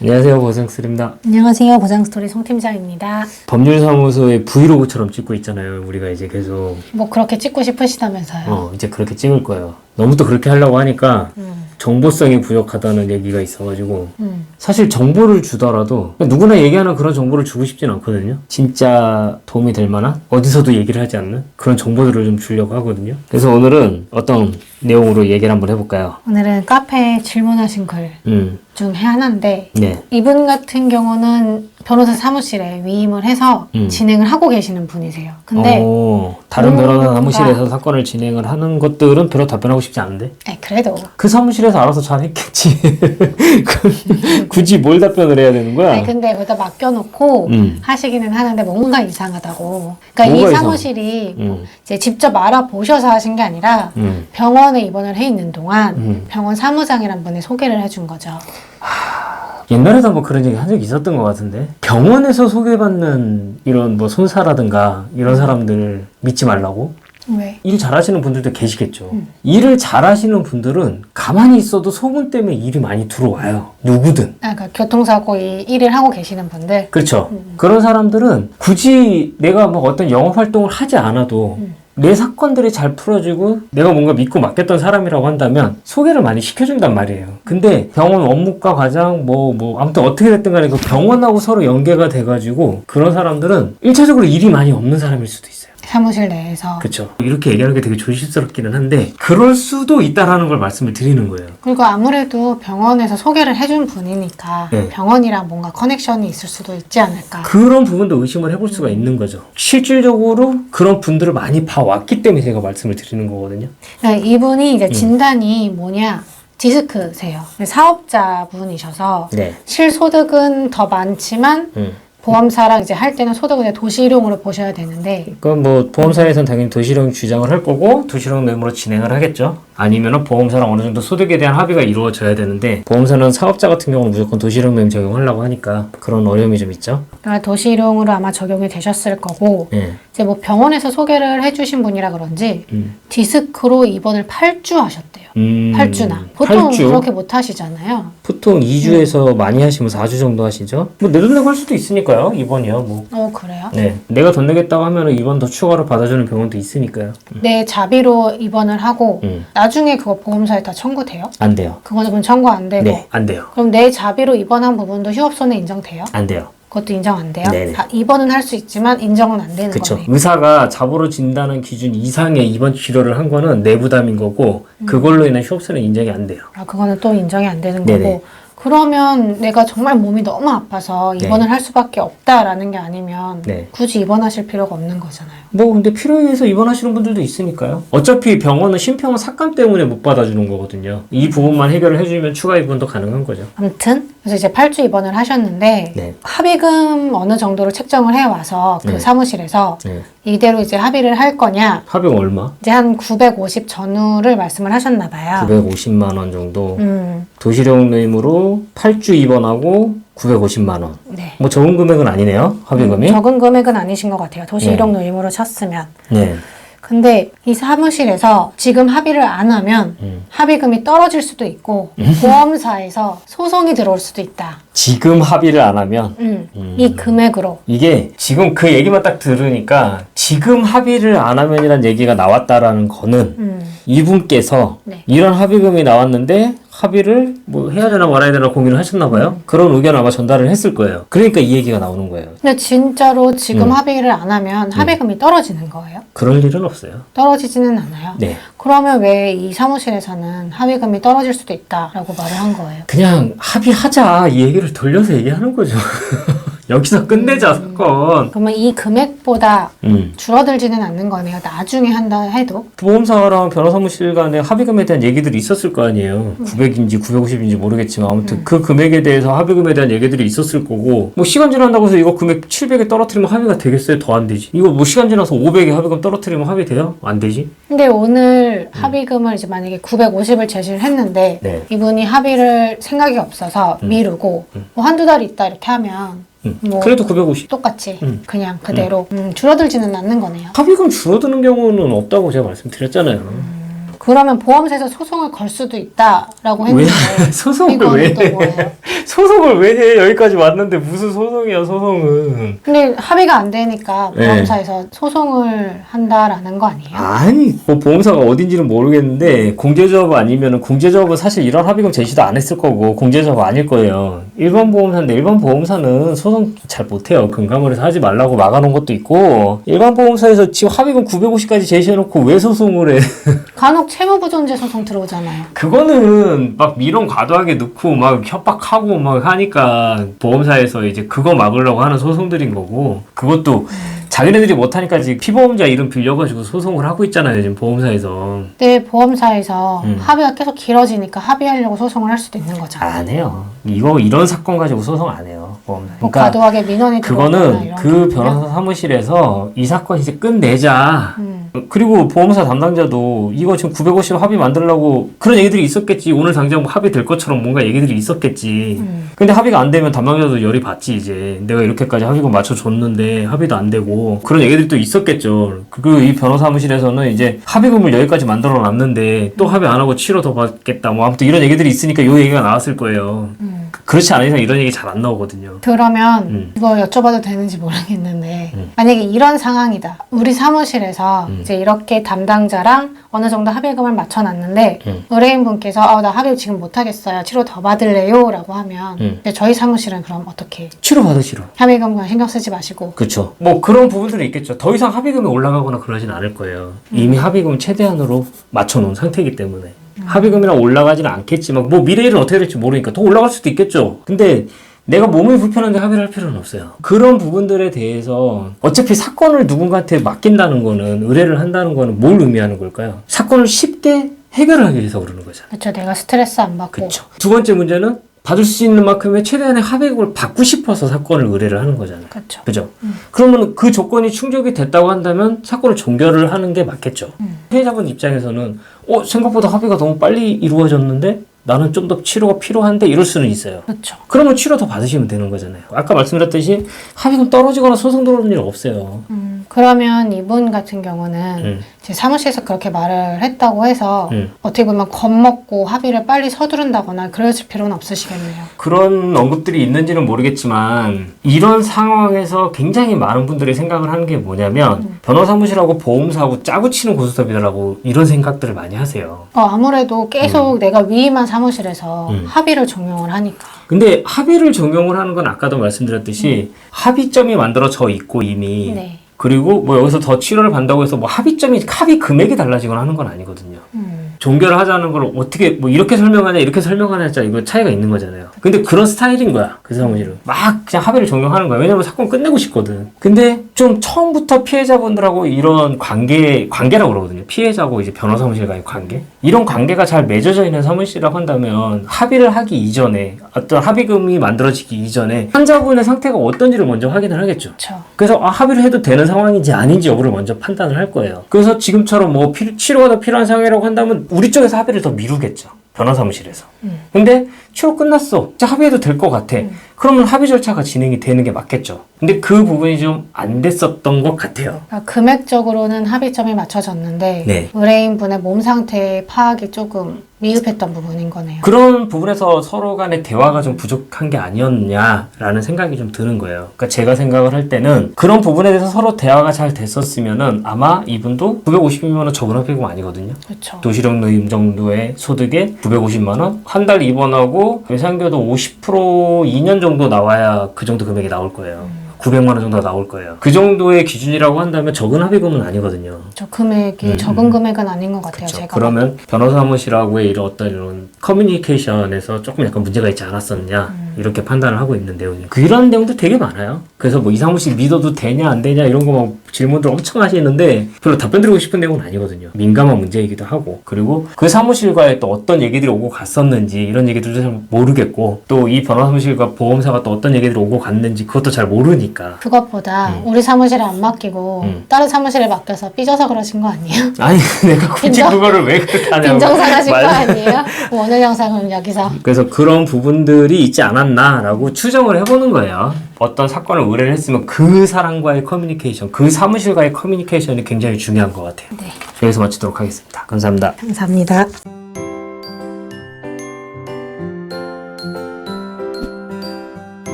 안녕하세요, 보상스트리입니다. 안녕하세요, 보장스토리 송팀장입니다. 법률사무소의 브이로그처럼 찍고 있잖아요. 우리가 이제 계속 뭐 그렇게 찍고 싶으시다면서요? 이제 그렇게 찍을 거예요. 너무 또 그렇게 하려고 하니까 정보성이 부족하다는 얘기가 있어가지고 사실 정보를 주더라도 누구나 얘기하는 그런 정보를 주고 싶진 않거든요. 진짜 도움이 될 만한 어디서도 얘기를 하지 않는 그런 정보들을 좀 주려고 하거든요. 그래서 오늘은 어떤 내용으로 얘기를 한번 해볼까요? 오늘은 카페에 질문하신 글 중에 하나인데 네. 이분 같은 경우는 변호사 사무실에 위임을 해서 진행을 하고 계시는 분이세요. 근데 다른 변호사 사무실에서 사건을 진행을 하는 것들은 별로 답변하고 싶지 않은데? 그래도 그 사무실에서 알아서 잘 했겠지. 굳이 뭘 답변을 해야 되는 거야? 근데 거기다 맡겨놓고 하시기는 하는데 뭔가 이상하다고. 그러니까 이 사무실이 이제 직접 알아보셔서 하신 게 아니라 병원에 입원을 해 있는 동안 병원 사무장이란 분이 소개를 해준 거죠. 옛날에도 한번 그런 얘기 한 적이 있었던 것 같은데, 병원에서 소개받는 이런 뭐 손사라든가 이런 사람들 믿지 말라고? 왜? 일 잘하시는 분들도 계시겠죠. 일을 잘하시는 분들은 가만히 있어도 소문 때문에 일이 많이 들어와요. 누구든. 그러니까 교통사고 일을 하고 계시는 분들. 그렇죠. 그런 사람들은 굳이 내가 뭐 어떤 영업 활동을 하지 않아도 내 사건들이 잘 풀어지고 내가 뭔가 믿고 맡겼던 사람이라고 한다면 소개를 많이 시켜준단 말이에요. 근데 병원 원무과 과장 아무튼 어떻게 됐든 간에 그 병원하고 서로 연계가 돼가지고 그런 사람들은 1차적으로 일이 많이 없는 사람일 수도 있어요. 사무실 내에서. 그렇죠. 이렇게 얘기하는 게 되게 조심스럽기는 한데 그럴 수도 있다라는 걸 말씀을 드리는 거예요. 그리고 아무래도 병원에서 소개를 해준 분이니까 병원이랑 뭔가 커넥션이 있을 수도 있지 않을까. 그런 부분도 의심을 해볼 수가 있는 거죠. 실질적으로 그런 분들을 많이 봐왔기 때문에 제가 말씀을 드리는 거거든요. 이분이 이제 진단이 뭐냐. 디스크세요. 사업자분이셔서 실소득은 더 많지만 보험사랑 이제 할 때는 소득을 도시일용으로 보셔야 되는데. 그럼 뭐 보험사에서는 당연히 도시일용 주장을 할 거고 도시일용 매물로 진행을 하겠죠. 아니면은 보험사랑 어느 정도 소득에 대한 합의가 이루어져야 되는데 보험사는 사업자 같은 경우는 무조건 도시일용 매물 적용하려고 하니까 그런 어려움이 좀 있죠. 그러니까 도시일용으로 아마 적용이 되셨을 거고 이제 뭐 병원에서 소개를 해주신 분이라 그런지 디스크로 입원을 8주 하셨대요. 8주나. 보통 8주? 그렇게 못 하시잖아요. 보통 2주에서 많이 하시면 4주 정도 하시죠. 뭐 내 돈 내고 할 수도 있으니까요. 입원이요. 뭐. 그래요? 네. 내가 돈 내겠다고 하면 입원 더 추가로 받아주는 병원도 있으니까요. 내 자비로 입원을 하고 나중에 그거 보험사에 다 청구돼요? 안 돼요. 그거는 그럼 청구 안 되고. 네. 안 돼요. 그럼 내 자비로 입원한 부분도 휴업손해 인정돼요? 안 돼요. 그것도 인정 안 돼요? 네네. 입원은 할 수 있지만 인정은 안 되는 그쵸. 거네요. 의사가 자보로 진단한 기준 이상의 입원 치료를 한 거는 내부담인 거고 그걸로 인한 휴업손해 인정이 안 돼요. 그거는 또 인정이 안 되는 네네. 거고. 그러면 내가 정말 몸이 너무 아파서 입원을 할 수밖에 없다라는 게 아니면 굳이 입원하실 필요가 없는 거잖아요. 근데 필요에 의해서 입원하시는 분들도 있으니까요. 어차피 병원은 심평은 삭감 때문에 못 받아주는 거거든요. 이 부분만 해결을 해주면 추가 입원도 가능한 거죠. 아무튼 그래서 이제 8주 입원을 하셨는데 합의금 어느 정도로 책정을 해와서 그 사무실에서 이대로 이제 합의를 할 거냐. 합의금 얼마? 이제 한 950 전후를 말씀을 하셨나 봐요. 950만 원 정도. 도시령 노임으로 8주 입원하고 950만 원. 뭐 적은 금액은 아니네요. 합의금이. 적은 금액은 아니신 것 같아요. 도시일용 노임으로 쳤으면. 네. 근데 이 사무실에서 지금 합의를 안 하면 합의금이 떨어질 수도 있고 보험사에서 소송이 들어올 수도 있다. 지금 합의를 안 하면 이 금액으로. 이게 지금 그 얘기만 딱 들으니까 지금 합의를 안 하면이란 얘기가 나왔다라는 거는 이분께서 이런 합의금이 나왔는데 합의를 뭐 해야 되나 말아야 되나 고민을 하셨나 봐요. 그런 의견을 아마 전달을 했을 거예요. 그러니까 이 얘기가 나오는 거예요. 근데 진짜로 지금 합의를 안 하면 합의금이 떨어지는 거예요? 그럴 일은 없어요. 떨어지지는 않아요? 네. 그러면 왜 이 사무실에서는 합의금이 떨어질 수도 있다라고 말을 한 거예요? 그냥 합의하자 이 얘기를 돌려서 얘기하는 거죠. 여기서 끝내자 사건. 그러면 이 금액보다 줄어들지는 않는 거네요. 나중에 한다 해도. 보험사랑 변호사무실 간에 합의금에 대한 얘기들이 있었을 거 아니에요. 900인지 950인지 모르겠지만 아무튼 그 금액에 대해서 합의금에 대한 얘기들이 있었을 거고 뭐 시간 지난다고 해서 이거 금액 700에 떨어뜨리면 합의가 되겠어요? 더 안 되지. 이거 뭐 시간 지나서 500에 합의금 떨어뜨리면 합의돼요? 안 되지. 근데 오늘 합의금을 이제 만약에 950을 제시를 했는데 이분이 합의를 생각이 없어서 미루고 뭐 한두 달 있다 이렇게 하면 뭐 그래도 950. 똑같이 그냥 그대로 줄어들지는 않는 거네요. 합의금 줄어드는 경우는 없다고 제가 말씀드렸잖아요. 그러면 보험사에서 소송을 걸 수도 있다라고 했는데 소송을 이거는 왜 또 해? 뭐예요? 소송을 왜 해? 여기까지 왔는데 무슨 소송이야, 소송은. 근데 합의가 안 되니까 네. 보험사에서 소송을 한다라는 거 아니에요? 아니, 뭐 보험사가 어딘지는 모르겠는데 공제조합 아니면은 공제조합은 사실 이런 합의금 제시도 안 했을 거고 공제조합 아닐 거예요. 일반 보험사인데 일반 보험사는 소송 잘 못해요. 금감원에서 하지 말라고 막아놓은 것도 있고 일반 보험사에서 지금 합의금 950까지 제시해놓고 왜 소송을 해? 간혹 채무부존재 소송 들어오잖아요. 그거는 막 민원 과도하게 넣고 막 협박하고 막 하니까 보험사에서 이제 그거 막으려고 하는 소송들인 거고 그것도 자기네들이 못하니까 지금 피보험자 이름 빌려가지고 소송을 하고 있잖아요. 지금 보험사에서. 근데 보험사에서 합의가 계속 길어지니까 합의하려고 소송을 할 수도 있는 거잖아요. 안 해요. 이런 사건 가지고 소송 안 해요. 보험사. 뭐 과도하게 민원이 들어오거나 그거는 이런 그 경우요? 변호사 사무실에서 이 사건 이제 끝내자. 그리고 보험사 담당자도 이거 지금 950 합의 만들려고 그런 얘기들이 있었겠지. 오늘 당장 뭐 합의 될 것처럼 뭔가 얘기들이 있었겠지. 근데 합의가 안 되면 담당자도 열이 받지 이제. 내가 이렇게까지 합의금 맞춰줬는데 합의도 안 되고 그런 얘기들도 있었겠죠. 그리고 이 변호사 사무실에서는 이제 합의금을 여기까지 만들어 놨는데 또 합의 안 하고 치료 더 받겠다. 뭐 아무튼 이런 얘기들이 있으니까 이 얘기가 나왔을 거예요. 그렇지 않은 이상 이런 얘기 잘 안 나오거든요. 그러면 이거 여쭤봐도 되는지 모르겠는데 만약에 이런 상황이다. 우리 사무실에서 이제 이렇게 담당자랑 어느 정도 합의금을 맞춰놨는데 의뢰인분께서 나 합의 지금 못하겠어요. 치료 더 받을래요? 라고 하면 이제 저희 사무실은 그럼 어떻게 치료 받으시러. 합의금 그냥 신경 쓰지 마시고 그렇죠. 뭐 그런 부분들이 있겠죠. 더 이상 합의금이 올라가거나 그러진 않을 거예요. 이미 합의금 최대한으로 맞춰놓은 상태이기 때문에. 합의금이랑 올라가지는 않겠지만 뭐 미래일은 어떻게 될지 모르니까 더 올라갈 수도 있겠죠. 근데 내가 몸이 불편한데 합의를 할 필요는 없어요. 그런 부분들에 대해서 어차피 사건을 누군가한테 맡긴다는 거는 의뢰를 한다는 거는 뭘 의미하는 걸까요? 사건을 쉽게 해결하기 위해서 그러는 거잖아요. 그렇죠. 내가 스트레스 안 받고 그렇죠. 두 번째 문제는 받을 수 있는 만큼의 최대한의 합의금을 받고 싶어서 사건을 의뢰를 하는 거잖아요. 그렇죠. 그죠? 그러면 그 조건이 충족이 됐다고 한다면 사건을 종결을 하는 게 맞겠죠. 피해자분 입장에서는 생각보다 합의가 너무 빨리 이루어졌는데 나는 좀 더 치료가 필요한데 이럴 수는 있어요. 그렇죠. 그러면 치료 더 받으시면 되는 거잖아요. 아까 말씀드렸듯이 합의금 떨어지거나 소송 들어오는 일 없어요. 그러면 이분 같은 경우는 제 사무실에서 그렇게 말을 했다고 해서 어떻게 보면 겁먹고 합의를 빨리 서두른다거나 그러실 필요는 없으시겠네요. 그런 언급들이 있는지는 모르겠지만 이런 상황에서 굉장히 많은 분들이 생각을 하는 게 뭐냐면 변호사무실하고 보험사하고 짜고 치는 고스톱이라고 이런 생각들을 많이 하세요. 아무래도 계속 내가 위임한 사무실에서 합의를 적용을 하니까. 근데 합의를 적용을 하는 건 아까도 말씀드렸듯이 합의점이 만들어져 있고 이미 네. 그리고 뭐 여기서 더 치료를 받는다고 해서 뭐 합의 금액이 달라지거나 하는 건 아니거든요. 종결을 하자는 걸 어떻게 뭐 이렇게 설명하냐 이렇게 설명하냐 진짜 이거 차이가 있는 거잖아요. 근데 그런 스타일인 거야. 그 사무실은 막 그냥 합의를 적용하는 거야. 왜냐면 사건 끝내고 싶거든. 근데 좀 처음부터 피해자분들하고 이런 관계라고 그러거든요. 피해자고 이제 변호사무실과의 관계 이런 관계가 잘 맺어져 있는 사무실이라고 한다면 합의를 하기 이전에 어떤 합의금이 만들어지기 이전에 환자분의 상태가 어떤지를 먼저 확인을 하겠죠. 그렇죠. 그래서 합의를 해도 되는 상황인지 아닌지 여부를 먼저 판단을 할 거예요. 그래서 지금처럼 뭐 치료가 더 필요한 상황이라고 한다면 우리 쪽에서 합의를 더 미루겠죠. 변호사무실에서. 근데 치료 끝났어. 이제 합의해도 될 것 같아. 그러면 합의 절차가 진행이 되는 게 맞겠죠. 근데 그 부분이 좀 안 됐었던 것 같아요. 그러니까 금액적으로는 합의점이 맞춰졌는데 네. 의뢰인분의 몸 상태 파악이 조금 미흡했던 부분인 거네요. 그런 부분에서 서로 간의 대화가 좀 부족한 게 아니었냐라는 생각이 좀 드는 거예요. 그러니까 제가 생각을 할 때는 그런 부분에 대해서 서로 대화가 잘 됐었으면은 아마 이분도 950만 원 적은 합의금 아니거든요. 그렇죠. 도시락 노임 정도의 소득에 950만 원? 한 달 입원하고 외상교도 50% 2년 정도 나와야 그 정도 금액이 나올 거예요. 900만 원 정도 나올 거예요. 그 정도의 기준이라고 한다면 적은 합의금은 아니거든요. 저 금액이 적은 금액은 아닌 것 같아요. 그쵸. 제가. 그러면 변호사무실하고의 이런 커뮤니케이션에서 조금 약간 문제가 있지 않았었냐 이렇게 판단을 하고 있는 내용이에요. 이런 내용도 되게 많아요. 그래서 뭐 이 사무실 믿어도 되냐 안 되냐 이런 거 막 질문들 엄청 하시는데 별로 답변 드리고 싶은 내용은 아니거든요. 민감한 문제이기도 하고 그리고 그 사무실과의 또 어떤 얘기들이 오고 갔었는지 이런 얘기들도 잘 모르겠고 또 이 변호사무실과 보험사가 또 어떤 얘기들이 오고 갔는지 그것도 잘 모르니까 그것보다 우리 사무실에 안 맡기고 다른 사무실에 맡겨서 삐져서 그러신 거 아니에요? 아니 내가 굳이 그거를 왜 그렇게 하냐고 빈정상하신 거 아니에요? 뭐 오늘 영상은 여기서 그래서 그런 부분들이 있지 않았 않았나라고 추정을 해보는 거예요. 어떤 사건을 의뢰를 했으면 그 사람과의 커뮤니케이션, 그 사무실과의 커뮤니케이션이 굉장히 중요한 것 같아요. 네. 여기서 마치도록 하겠습니다. 감사합니다. 감사합니다.